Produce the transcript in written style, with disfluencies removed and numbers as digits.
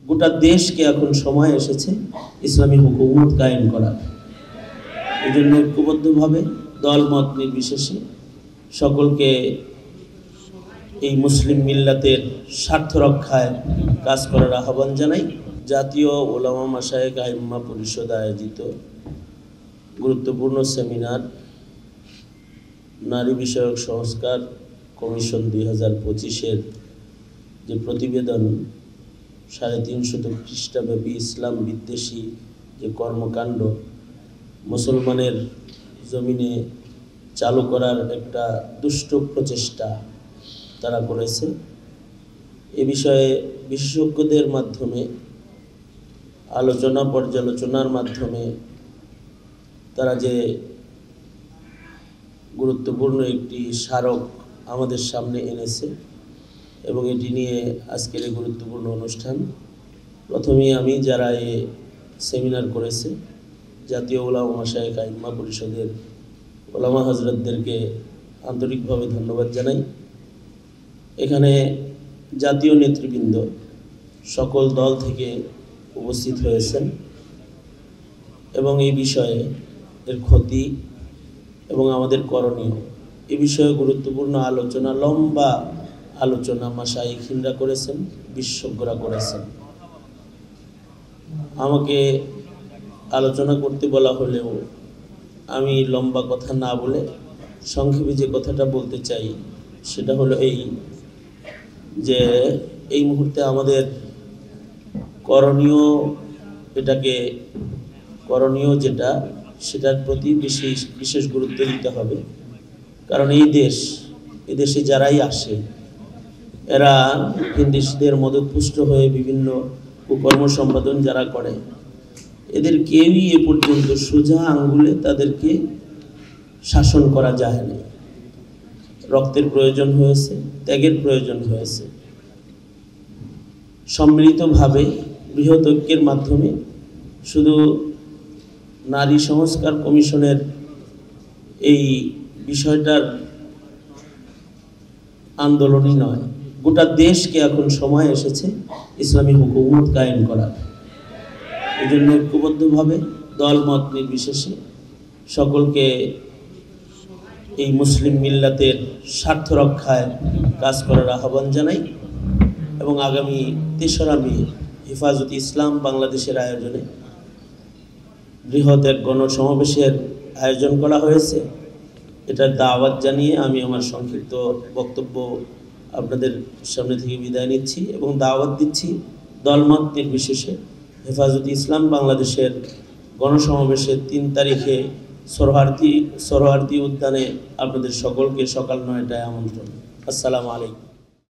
গোটা দেশকে এখন সময় এসেছে ইসলামী হুকুমত কায়েম করার। এই জন্য ঐক্যবদ্ধভাবে দল মত নির্বিশেষে সকলকে এই মুসলিম মিল্লাতের স্বার্থ রক্ষায় কাজ করার আহ্বান জানাই। জাতীয় ওলামা মাশায়েখ আইম্মা পরিষদ আয়োজিত গুরুত্বপূর্ণ সেমিনার নারী বিষয়ক সংস্কার কমিশন 2025-এর যে প্রতিবেদন 350 খ্রিস্টাব্যাপী ইসলাম বিদ্বেষী যে কর্মকাণ্ড মুসলমানের জমিনে চালু করার একটা দুষ্ট প্রচেষ্টা তারা করেছে, এ বিষয়ে বিশেষজ্ঞদের মাধ্যমে আলোচনা পর্যালোচনার মাধ্যমে তারা যে গুরুত্বপূর্ণ একটি স্মারক আমাদের সামনে এনেছে এবং এটি নিয়ে আজকের এই গুরুত্বপূর্ণ অনুষ্ঠান। প্রথমেই আমি যারা এই সেমিনার করেছে জাতীয় ওলামা মাশায়েখ আইম্মা পরিষদের ওলামা হজরতদেরকে আন্তরিকভাবে ধন্যবাদ জানাই। এখানে জাতীয় নেতৃবৃন্দ সকল দল থেকে উপস্থিত হয়েছেন এবং এই বিষয়ে এর ক্ষতি এবং আমাদের করণীয় এ বিষয়ে গুরুত্বপূর্ণ আলোচনা, লম্বা আলোচনা মাশায়েখিনরা করেছেন, বিশেষজ্ঞরা করেছেন। আমাকে আলোচনা করতে বলা হলেও আমি লম্বা কথা না বলে সংক্ষেপে যে কথাটা বলতে চাই সেটা হলো এই যে এই মুহূর্তে আমাদের করণীয় যেটা সেটার প্রতি বিশেষ গুরুত্ব দিতে হবে। কারণ এই দেশে যারাই আসে এরা হিন্দিসদের মদতপুষ্ট হয়ে বিভিন্ন কুকর্ম সম্পাদন যারা করে এদের কেউই এ পর্যন্ত সোজা আঙ্গুলে তাদেরকে শাসন করা যায় না। রক্তের প্রয়োজন হয়েছে, ত্যাগের প্রয়োজন হয়েছে। সম্মিলিতভাবে বৃহৎ ঐক্যের মাধ্যমে শুধু নারী সংস্কার কমিশনের এই বিষয়টার আন্দোলনই নয়, গোটা দেশকে এখন সময় এসেছে ইসলামী হুকুমত কায়েম করার। এই জন্য ঐক্যবদ্ধভাবে দল মত নির্বিশেষে সকলকে এই মুসলিম মিল্লাতের স্বার্থ রক্ষায় কাজ করার আহ্বান জানাই এবং আগামী 3রা মে হেফাজতে ইসলাম বাংলাদেশের আয়োজনে বৃহৎ এক গণসমাবেশের আয়োজন করা হয়েছে। এটার দাওয়াত জানিয়ে আমি আমার সংক্ষিপ্ত বক্তব্য আপনাদের সামনে থেকে বিদায় নিচ্ছি এবং দাওয়াত দিচ্ছি দলমত নির্বিশেষে হেফাজতে ইসলাম বাংলাদেশের গণসমাবেশের 3 তারিখে সোহরাওয়ার্দী উদ্যানে আপনাদের সকলকে সকাল 9টায় আমন্ত্রণ। আসসালামু আলাইকুম।